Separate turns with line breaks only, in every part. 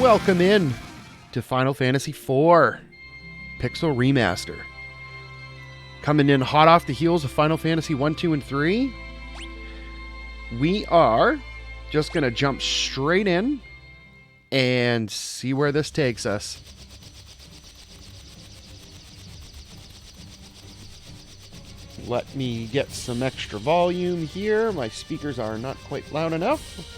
Welcome in to Final Fantasy IV Pixel Remaster. Coming in hot off the heels of Final Fantasy 1, 2, and 3. We are just going to jump straight in and see where this takes us. Let me get some extra volume here. My speakers are not quite loud enough.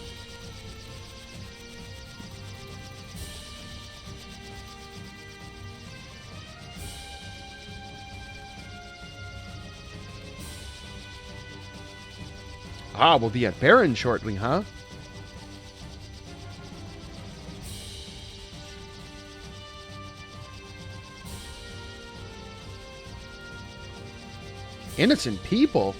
Ah, we'll be at Baron shortly, huh? Innocent people?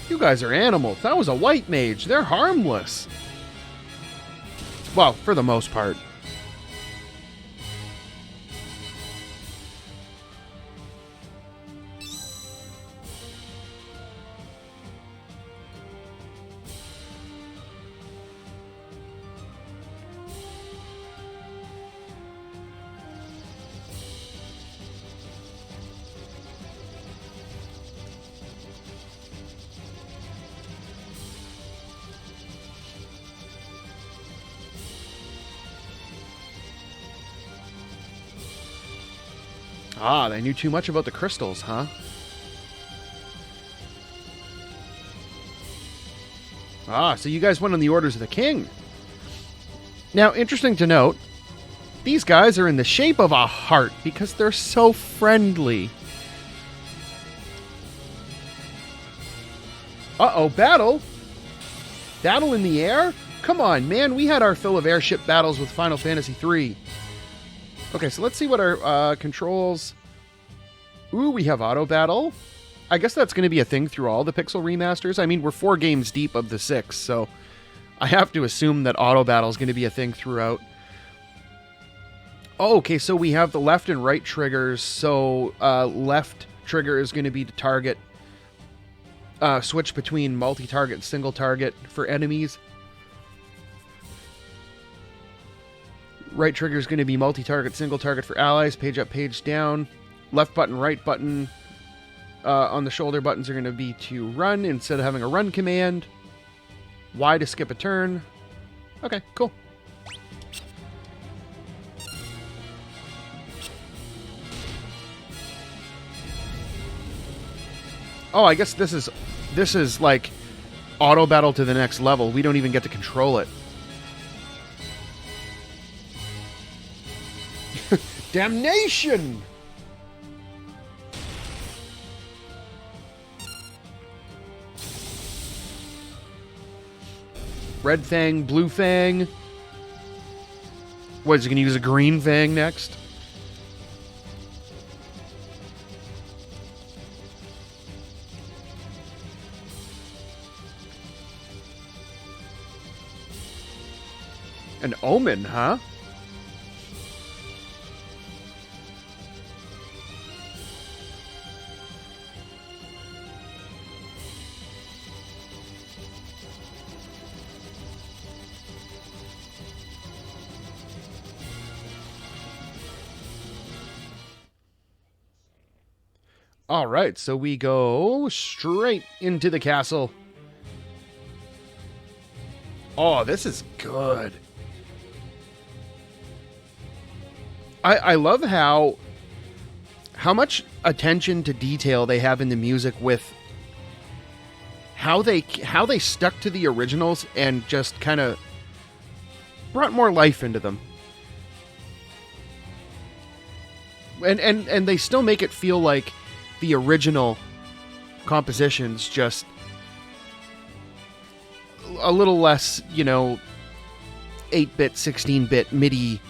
You guys are animals. That was a white mage. They're harmless. Well, for the most part. Ah, they knew too much about the crystals, huh? Ah, so you guys went on the orders of the king. Now, interesting to note, these guys are in the shape of a heart because they're so friendly. Uh-oh, battle? Battle in the air? Come on, man, we had our fill of airship battles with Final Fantasy III. Okay, so let's see what our controls... Ooh, we have auto battle. I guess that's going to be a thing through all the Pixel remasters. I mean, we're 4 games deep of the 6, so I have to assume that auto battle is going to be a thing throughout. Oh, okay, so we have the left and right triggers. So left trigger is going to be to target, switch between multi-target and single target for enemies. Right trigger is going to be multi-target, single target for allies. Page up, page down. Left button, right button on the shoulder buttons are going to be to run instead of having a run command. Y to skip a turn. Okay, cool. Oh, I guess this is like auto battle to the next level. We don't even get to control it. Damnation! Red Fang, Blue Fang. What, is he going to use a Green Fang next? An Omen, huh? All right, so we go straight into the castle. Oh, this is good. I love how much attention to detail they have in the music with how they stuck to the originals and just kind of brought more life into them. And they still make it feel like the original compositions, just a little less, 8-bit, 16-bit MIDI.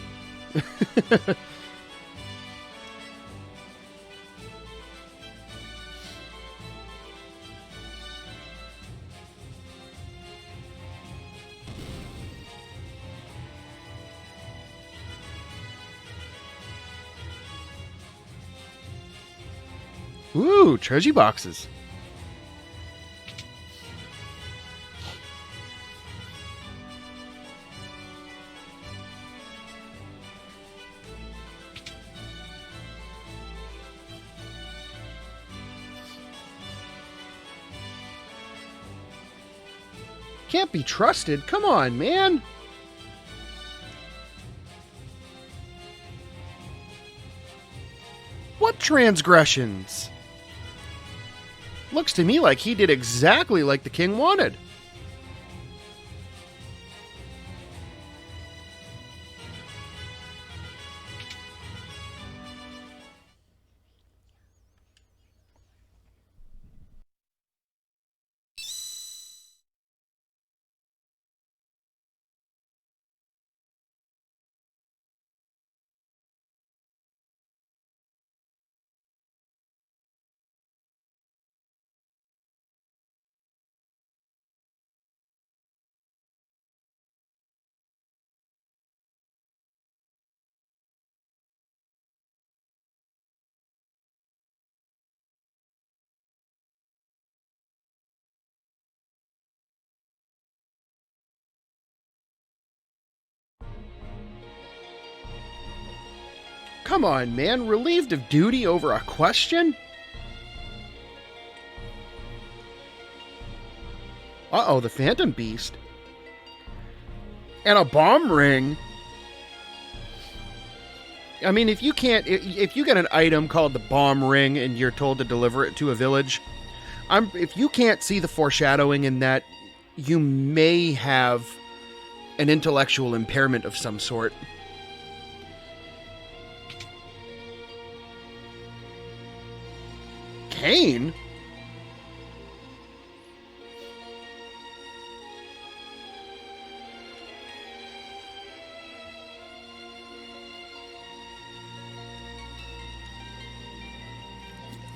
Ooh, treasure boxes. Can't be trusted. Come on, man. What transgressions? Looks to me like he did exactly like the king wanted. Come on, man. Relieved of duty over a question? Uh-oh, the Phantom Beast. And a bomb ring. I mean, if you get an item called the bomb ring and you're told to deliver it to a village, if you can't see the foreshadowing in that, you may have an intellectual impairment of some sort. Cain?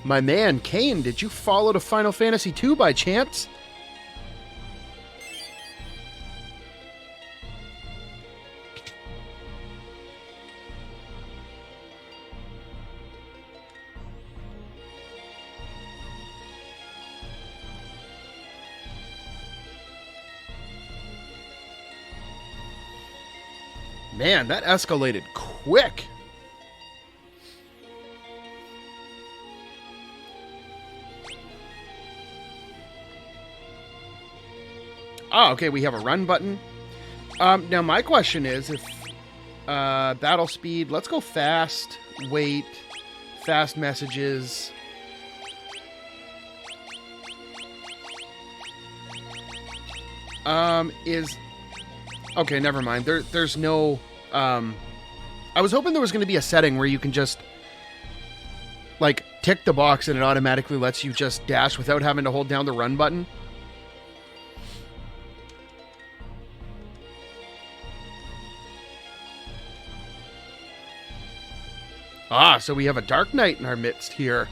My man, Cain, did you follow to Final Fantasy II by chance? Man, that escalated quick. Oh, okay, we have a run button. Now my question is, if battle speed, let's go fast, wait, fast messages. Okay, never mind. There's no, I was hoping there was going to be a setting where you can just, like, tick the box and it automatically lets you just dash without having to hold down the run button. Ah, so we have a Dark Knight in our midst here.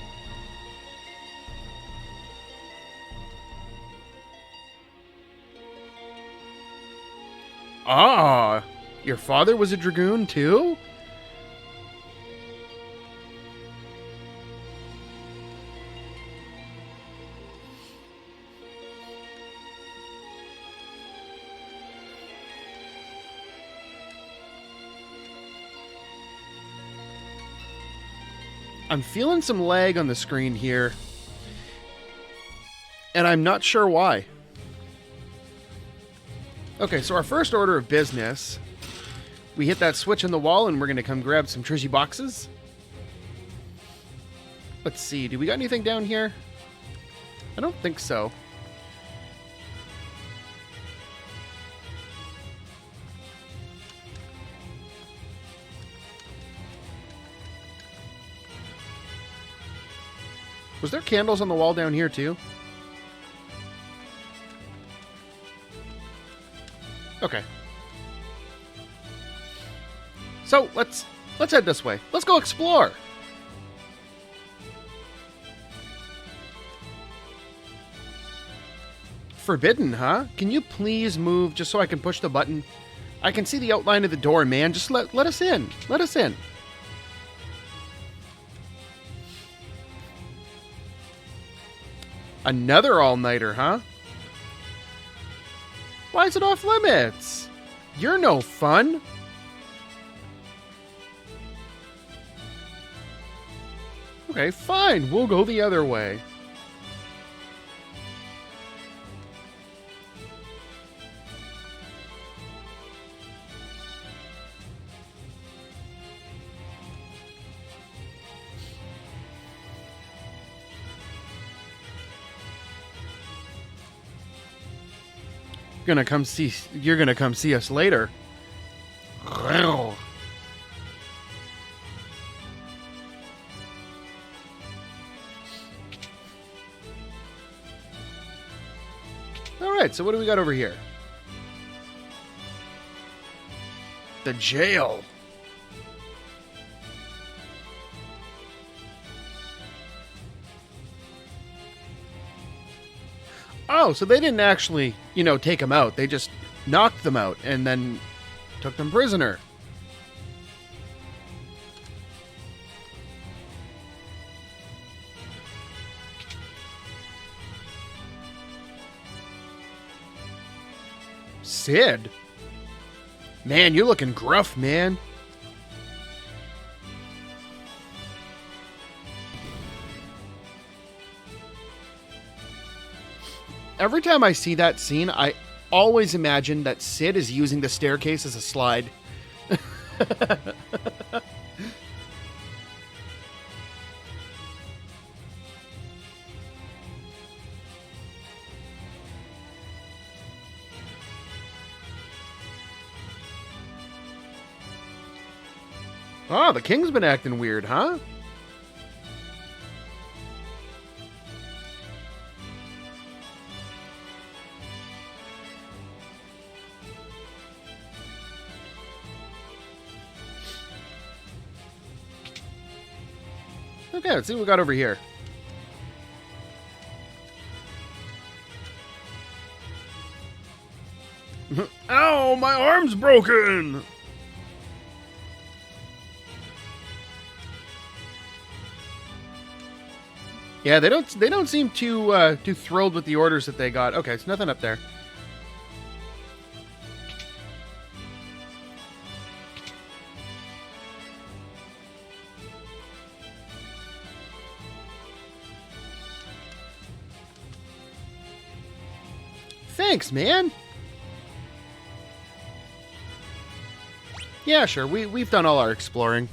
Ah, your father was a dragoon too? I'm feeling some lag on the screen here, and I'm not sure why. Okay, so our first order of business, we hit that switch in the wall and we're going to come grab some treasure boxes. Let's see, do we got anything down here? I don't think so. Was there candles on the wall down here too? Okay. So let's head this way. Let's go explore. Forbidden, huh? Can you please move just so I can push the button? I can see the outline of the door, man. Just let us in. Let us in. Another all-nighter, huh? Why is it off limits? You're no fun. Okay, fine. We'll go the other way. You're gonna come see us later. Alright, so what do we got over here? The jail. Oh, so they didn't actually, take them out. They just knocked them out and then took them prisoner. Sid? Man, you're looking gruff, man. Every time I see that scene, I always imagine that Sid is using the staircase as a slide. Oh, the king's been acting weird, huh? Okay, let's see what we got over here. Ow, my arm's broken! Yeah, they don't seem too thrilled with the orders that they got. Okay, it's nothing up there. Thanks, man. Yeah, sure. We've done all our exploring.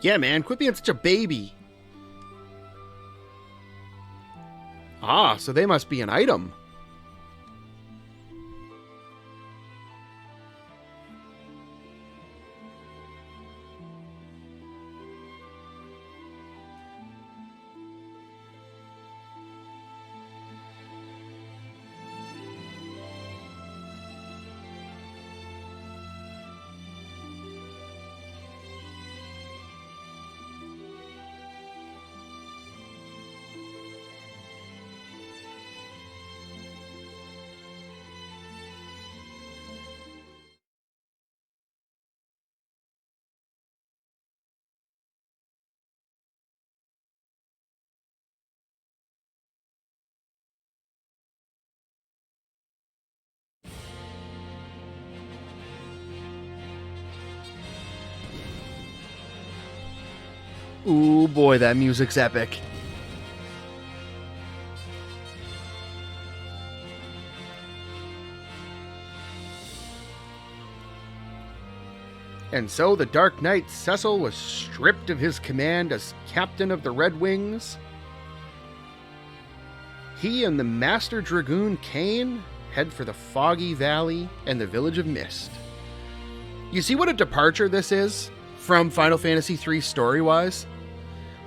Yeah, man, quit being such a baby. Ah, so they must be an item. Ooh, boy, that music's epic. And so the Dark Knight Cecil was stripped of his command as captain of the Red Wings. He and the Master Dragoon Kane head for the Foggy Valley and the Village of Mist. You see what a departure this is from Final Fantasy III story-wise?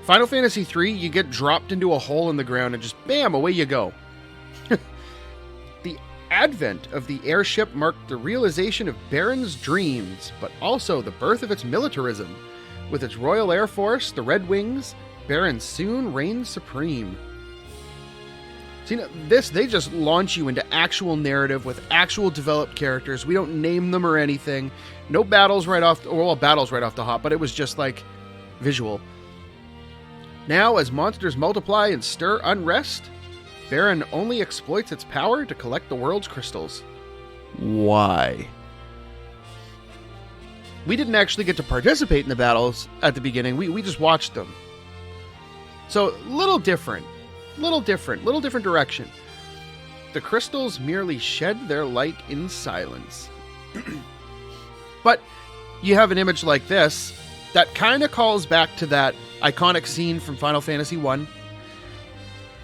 Final Fantasy III, you get dropped into a hole in the ground and just bam, away you go. The advent of the airship marked the realization of Baron's dreams, but also the birth of its militarism. With its Royal Air Force, the Red Wings, Baron soon reigned supreme. See, they just launch you into actual narrative with actual developed characters. We don't name them or anything. No battles right off, well, battles right off the hop, but it was just like visual. Now, as monsters multiply and stir unrest, Baron only exploits its power to collect the world's crystals. Why? We didn't actually get to participate in the battles at the beginning. We just watched them. So, little different direction. The crystals merely shed their light in silence. But you have an image like this that kind of calls back to that iconic scene from Final Fantasy I.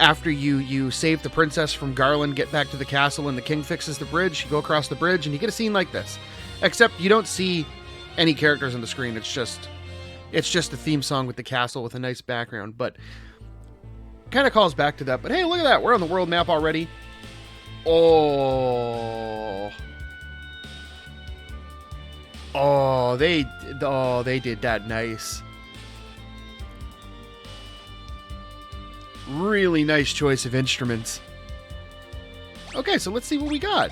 After you save the princess from Garland, get back to the castle, and the king fixes the bridge, you go across the bridge, and you get a scene like this. Except you don't see any characters on the screen. It's just a theme song with the castle with a nice background. But kind of calls back to that. But hey, look at that. We're on the world map already. Oh, they did that nice. Really nice choice of instruments. Okay, so let's see what we got.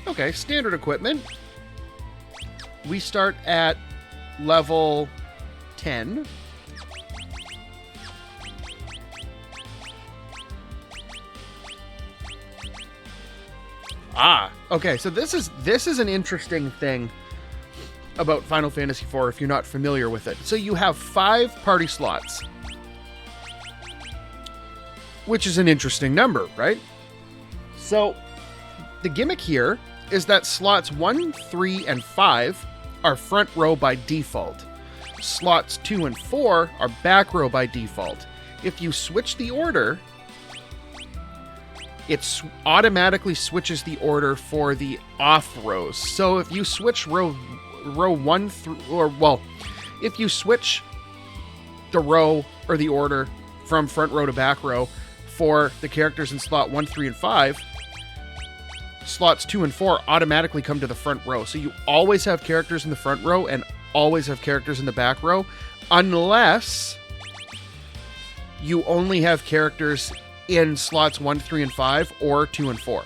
Okay, standard equipment. We start at level 10. Okay, so this is an interesting thing about Final Fantasy IV if you're not familiar with it. So you have 5 party slots, which is an interesting number, right? So the gimmick here is that slots 1, 3, and 5 are front row by default. Slots 2 and 4 are back row by default. If you switch the order, it automatically switches the order for the off rows. So if you switch row 1 through, if you switch the row or the order from front row to back row for the characters in slot 1, 3, and 5, slots 2 and 4 automatically come to the front row. So you always have characters in the front row and always have characters in the back row, unless you only have characters in slots 1, 3, and 5, or 2 and 4.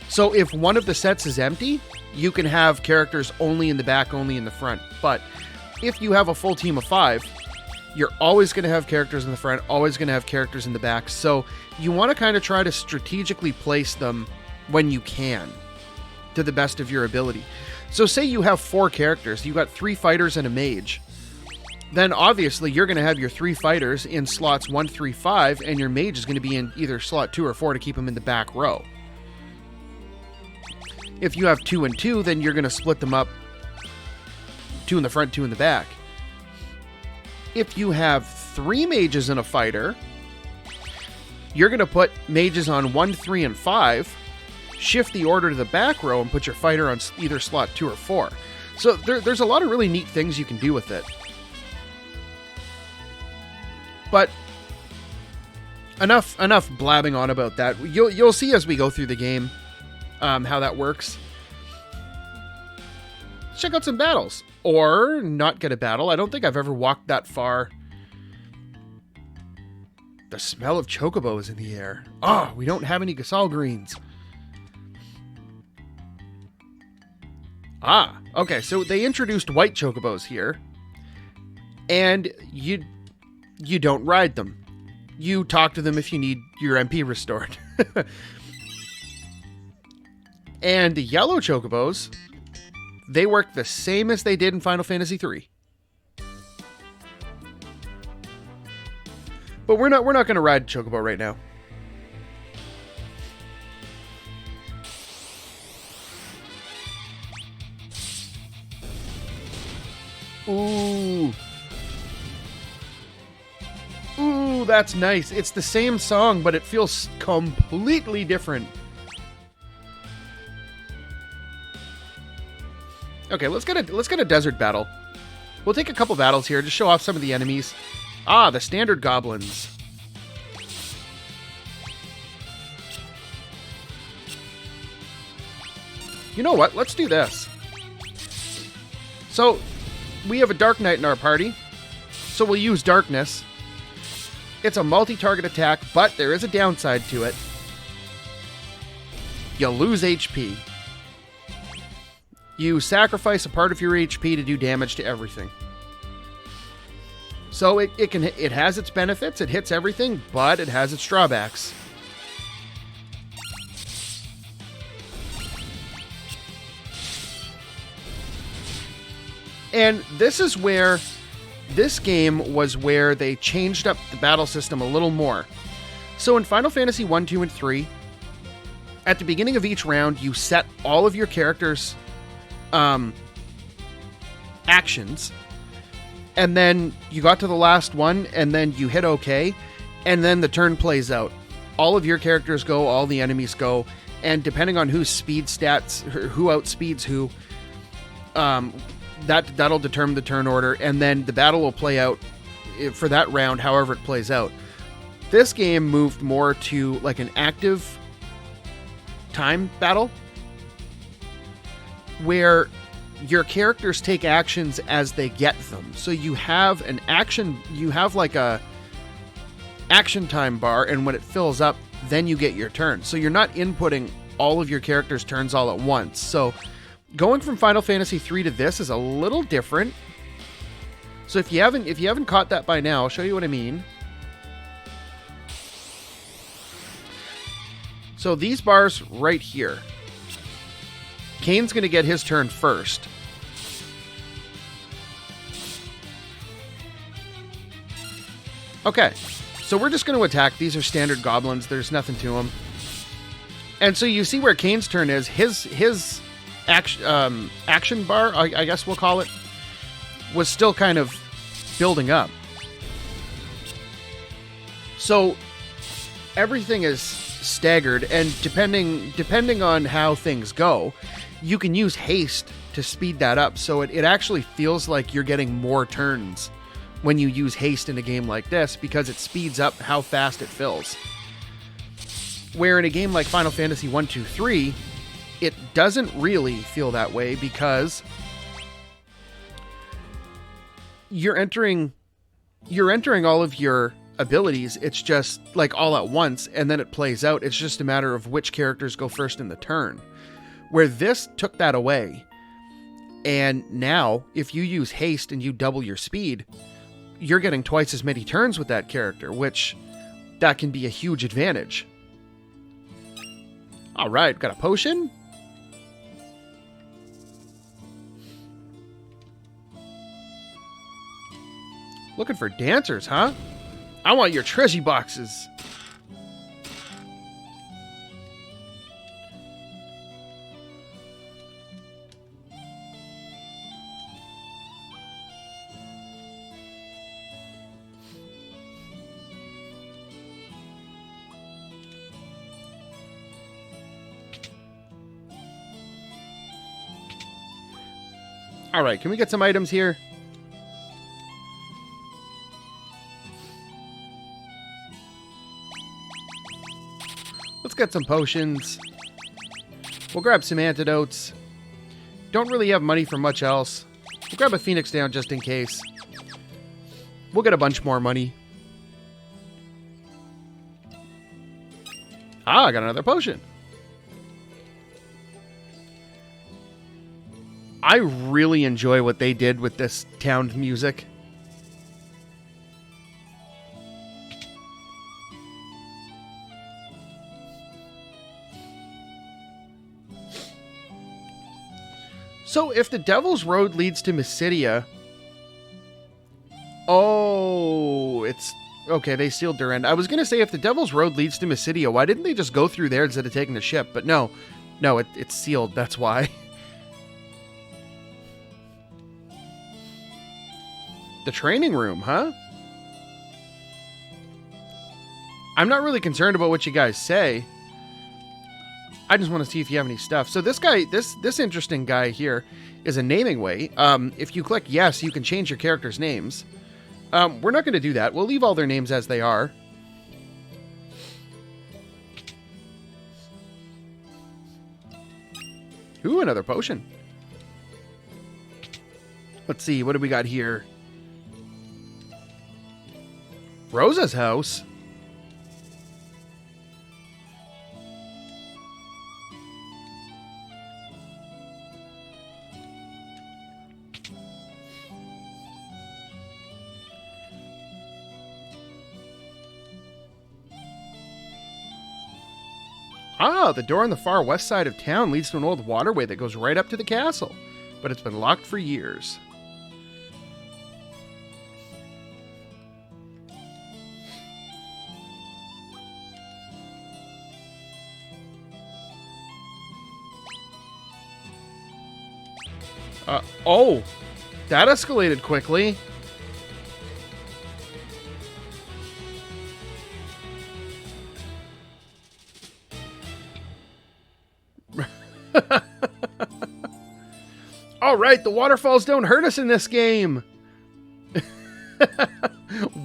So if one of the sets is empty, you can have characters only in the back, only in the front. But if you have a full team of 5, you're always going to have characters in the front, always going to have characters in the back. So you want to kind of try to strategically place them when you can, to the best of your ability. So say you have 4 characters, you got 3 fighters and a mage. Then obviously you're going to have your 3 fighters in slots 1, 3, 5, and your mage is going to be in either slot 2 or 4 to keep them in the back row. If you have 2 and 2, then you're going to split them up, 2 in the front, 2 in the back. If you have 3 mages in a fighter, you're going to put mages on 1, 3, and 5, shift the order to the back row, and put your fighter on either slot 2 or 4. So there's a lot of really neat things you can do with it. But enough blabbing on about that. You'll see as we go through the game how that works. Check out some battles, or not get a battle. I don't think I've ever walked that far. The smell of chocobo is in the air. We don't have any Gasol greens. Okay, so they introduced white chocobos here, and you don't ride them. You talk to them if you need your MP restored. And the yellow chocobos, they work the same as they did in Final Fantasy III. But we're not going to ride Chocobo right now. Ooh. Ooh, that's nice. It's the same song, but it feels completely different. Okay, let's get a desert battle. We'll take a couple battles here to show off some of the enemies. Ah, the standard goblins. You know what? Let's do this. So, we have a Dark Knight in our party, so we'll use Darkness. It's a multi-target attack, but there is a downside to it. You lose HP. You sacrifice a part of your HP to do damage to everything. So it has its benefits, it hits everything, but it has its drawbacks. And this is where this game was where they changed up the battle system a little more. So in Final Fantasy 1, 2, and 3, at the beginning of each round, you set all of your characters' actions, and then you got to the last one, and then you hit OK, and then the turn plays out. All of your characters go, all the enemies go, and depending on whose speed stats, who outspeeds who, that'll determine the turn order, and then the battle will play out for that round however it plays out. This game moved more to like an active time battle where your characters take actions as they get them. So you have an action, you have like a action time bar, and when it fills up, then you get your turn. So you're not inputting all of your characters' turns all at once. So going from Final Fantasy 3 to this is a little different. So if you haven't caught that by now, I'll show you what I mean. So these bars right here. Kane's going to get his turn first. Okay, so we're just going to attack. These are standard goblins. There's nothing to them. And so you see where Kane's turn is. His action bar, I guess we'll call it, was still kind of building up. So everything is staggered, and depending on how things go, you can use haste to speed that up. So it actually feels like you're getting more turns when you use haste in a game like this, because it speeds up how fast it fills. Where in a game like Final Fantasy 1, 2, 3, it doesn't really feel that way, because you're entering all of your abilities. It's just like all at once, and then it plays out. It's just a matter of which characters go first in the turn. Where this took that away, and now if you use haste and you double your speed, you're getting twice as many turns with that character, which that can be a huge advantage. All right, got a potion. Looking for dancers, huh? I want your treasure boxes. All right, can we get some items here? Let's get some potions. We'll grab some antidotes. Don't really have money for much else. We'll grab a Phoenix down just in case. We'll get a bunch more money. Ah, I got another potion. I really enjoy what they did with this town music. So if the Devil's Road leads to Mysidia... Oh, it's... Okay, they sealed their end. I was going to say, if the Devil's Road leads to Mysidia, why didn't they just go through there instead of taking the ship? But no. No, it's sealed. That's why. The training room, huh? I'm not really concerned about what you guys say. I just want to see if you have any stuff. So this guy, this interesting guy here is a naming way. If you click yes, you can change your character's names. We're not going to do that. We'll leave all their names as they are. Ooh, another potion. Let's see, what do we got here? Rosa's house? Ah, the door on the far west side of town leads to an old waterway that goes right up to the castle, but it's been locked for years. Oh, that escalated quickly. All right, the waterfalls don't hurt us in this game.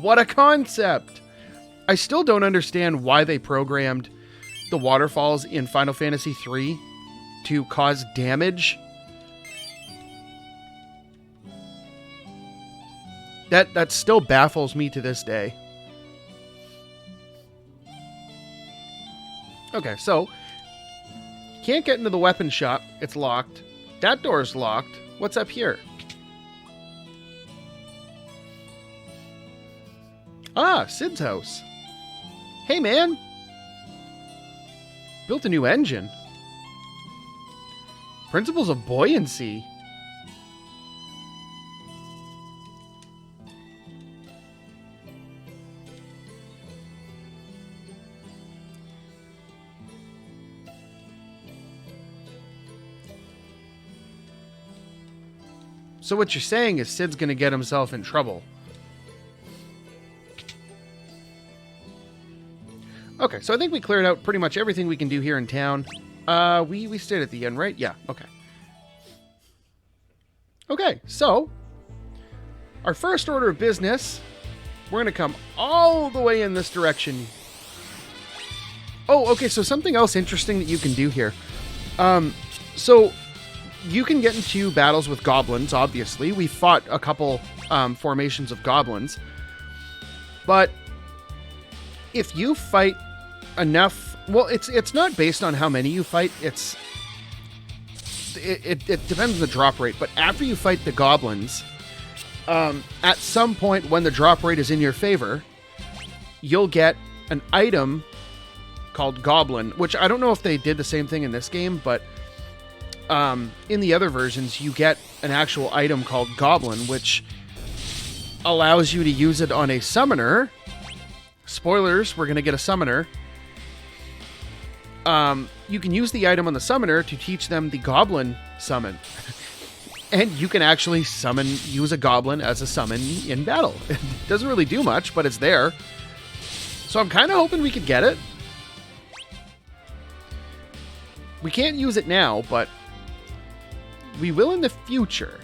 What a concept. I still don't understand why they programmed the waterfalls in Final Fantasy III to cause damage. That still baffles me to this day. Okay, so can't get into the weapon shop. It's locked. That door's locked. What's up here? Ah, Cid's house. Hey, man. Built a new engine. Principles of buoyancy. So what you're saying is Cid's going to get himself in trouble. Okay, so I think we cleared out pretty much everything we can do here in town. We stayed at the end, right? Yeah, okay. Okay, so our first order of business, we're going to come all the way in this direction. Oh, okay, so something else interesting that you can do here. So you can get into battles with goblins, obviously. We fought a couple formations of goblins. But if you fight enough... Well, it's not based on how many you fight. It depends on the drop rate. But after you fight the goblins, at some point when the drop rate is in your favor, you'll get an item called Goblin, which I don't know if they did the same thing in this game, but in the other versions, you get an actual item called Goblin, which allows you to use it on a summoner. Spoilers, we're going to get a summoner. You can use the item on the summoner to teach them the Goblin summon. And you can actually use a Goblin as a summon in battle. It doesn't really do much, but it's there. So I'm kind of hoping we could get it. We can't use it now, but we will in the future.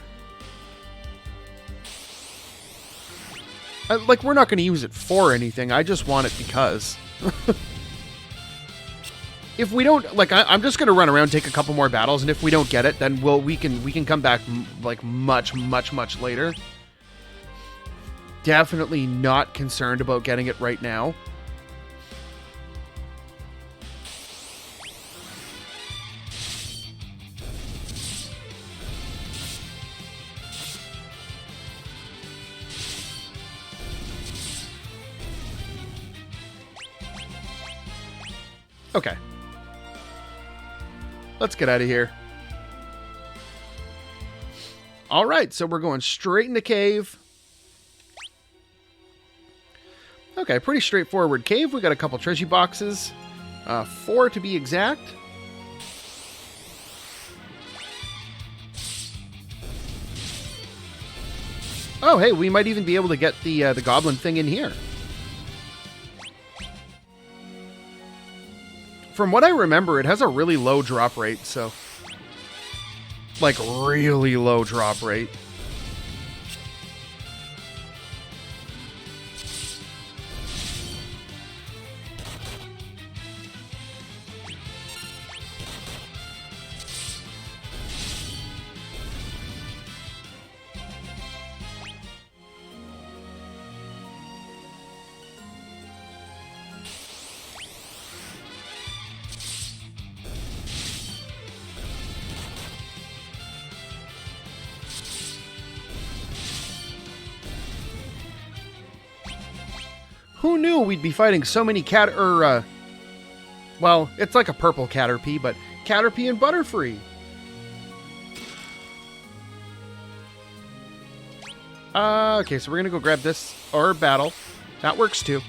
Like, we're not going to use it for anything. I just want it because. If we don't, like, I'm just going to run around, take a couple more battles, and if we don't get it, then we can come back like much later. Definitely not concerned about getting it right now. Okay. Let's get out of here. All right, so we're going straight in the cave. Okay, pretty straightforward cave. We got a couple treasure boxes. 4 to be exact. Oh, hey, we might even be able to get the goblin thing in here. From what I remember, it has a really low drop rate, so... Like, really low drop rate. Who knew we'd be fighting so many well, it's like a purple Caterpie, but Caterpie and Butterfree. Okay, so we're gonna go grab this, or battle. That works too.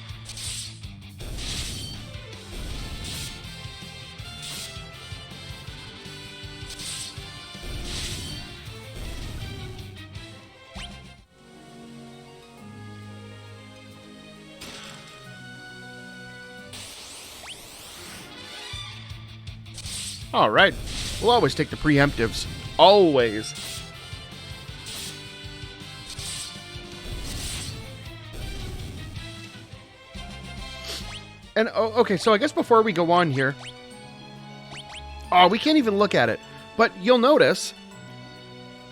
All right. We'll always take the preemptives. Always. And, oh, okay, so I guess before we go on here... Oh, we can't even look at it. But you'll notice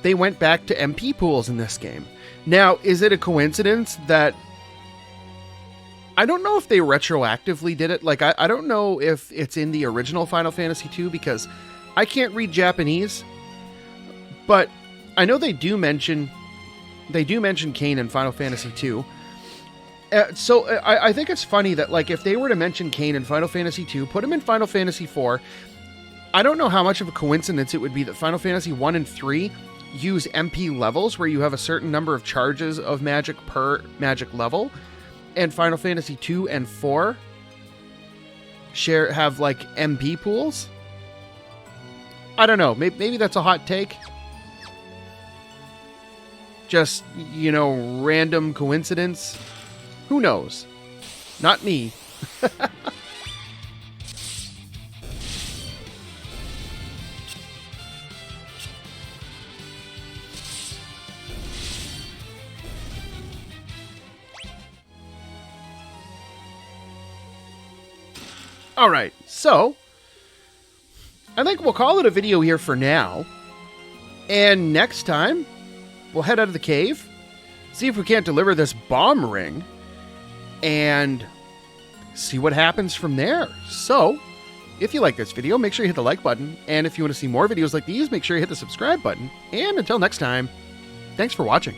they went back to MP pools in this game. Now, is it a coincidence that... I don't know if they retroactively did it. Like, I don't know if it's in the original Final Fantasy II because I can't read Japanese. But I know they do mention Kain in Final Fantasy II. So I think it's funny that, like, if they were to mention Kain in Final Fantasy II, put him in Final Fantasy IV, I don't know how much of a coincidence it would be that Final Fantasy 1 and 3 use MP levels where you have a certain number of charges of magic per magic level. And Final Fantasy 2 and 4 have like MP pools. I don't know. Maybe that's a hot take. Just, you know, random coincidence. Who knows? Not me. All right, so I think we'll call it a video here for now. And next time, we'll head out of the cave, see if we can't deliver this bomb ring, and see what happens from there. So, if you like this video, make sure you hit the like button. And if you want to see more videos like these, make sure you hit the subscribe button. And until next time, thanks for watching.